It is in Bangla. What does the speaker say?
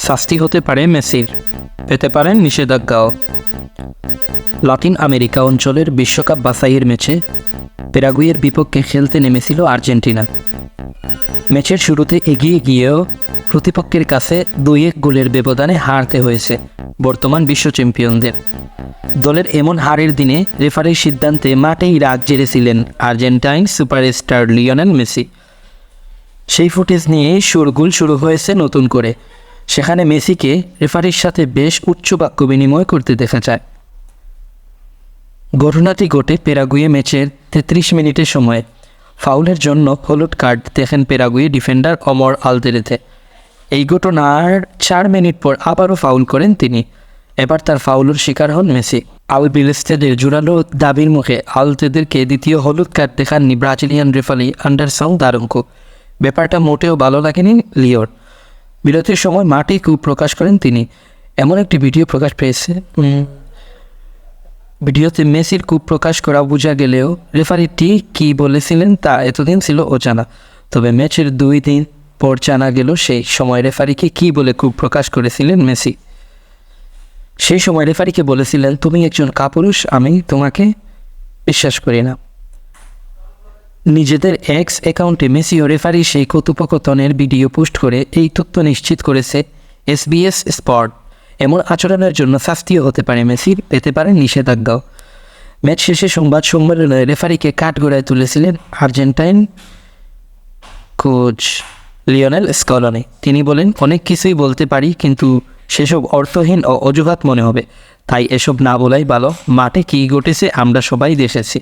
শাস্তি হতে পারে মেসির, পেতে পারেন নিষেধাজ্ঞাও। লাতিন আমেরিকা অঞ্চলের বিশ্বকাপ বাছাইয়ের ম্যাচে প্যারাগুয়ের বিপক্ষে খেলতে নেমেছিল আর্জেন্টিনা। ম্যাচের শুরুতে এগিয়ে গিয়েও প্রতিপক্ষের কাছে 2-1 গোলের ব্যবধানে হারতে হয়েছে বর্তমান বিশ্ব চ্যাম্পিয়নদের। দলের এমন হারের দিনে রেফারির সিদ্ধান্তে মাঠেই রাগ জেরেছিলেন আর্জেন্টাইন সুপারস্টার লিওনেল মেসি। সেই ফুটেজ নিয়ে শোরগোল শুরু হয়েছে নতুন করে। সেখানে মেসিকে রেফারির সাথে বেশ উচ্চ বাক্য বিনিময় করতে দেখা যায়। ঘটনাটি ঘটে প্যারাগুয়ে ম্যাচের 33 মিনিটের সময়ে। ফাউলের জন্য হলুদ কার্ড দেখেন প্যারাগুয়ে ডিফেন্ডার অমর আলতেরেতে। এই ঘটনার 4 মিনিট পর আবারও ফাউল করেন তিনি। এবার তার ফাউলের শিকার হন মেসি। আলবিলেস্তেদের জোরালো দাবির মুখে আলতেদেরকে দ্বিতীয় হলুদ কার্ড দেখাননি ব্রাজিলিয়ান রেফারি আন্ডারসন দারঙ্কো। ব্যাপারটা মোটেও ভালো লাগেনি লিওর। বিরতির সময় মাঠে ক্ষোভ প্রকাশ করেন তিনি। এমন একটি ভিডিও প্রকাশ পেয়েছে। ভিডিওতে মেসির ক্ষোভ প্রকাশ করা বোঝা গেলেও রেফারিটি কী বলেছিলেন তা এতদিন ছিল অজানা। তবে ম্যাচের 2 দিন পর জানা গেল সেই সময় রেফারিকে কী বলে ক্ষোভ প্রকাশ করেছিলেন মেসি। সেই সময় রেফারিকে বলেছিলেন, তুমি একজন কাপুরুষ, আমি তোমাকে বিশ্বাস করি না। নিজেদের এক্স অ্যাকাউন্টে মেসি ও রেফারি সেই কথোপকথনের ভিডিও পোস্ট করে এই তথ্য নিশ্চিত করেছে SBS স্পট। এমন আচরণের জন্য শাস্তিও হতে পারে মেসির, পেতে পারে নিষেধাজ্ঞাও। ম্যাচ শেষে সংবাদ সম্মেলনে রেফারিকে কাঠগড়ায় তুলেছিলেন আর্জেন্টাইন কোচ লিওনেল স্কলনি। তিনি বলেন, অনেক কিছুই বলতে পারি, কিন্তু সেসব অর্থহীন ও অজুহাত মনে হবে। তাই এসব না বলাই ভালো। মাঠে কী ঘটেছে আমরা সবাই দেখেছি।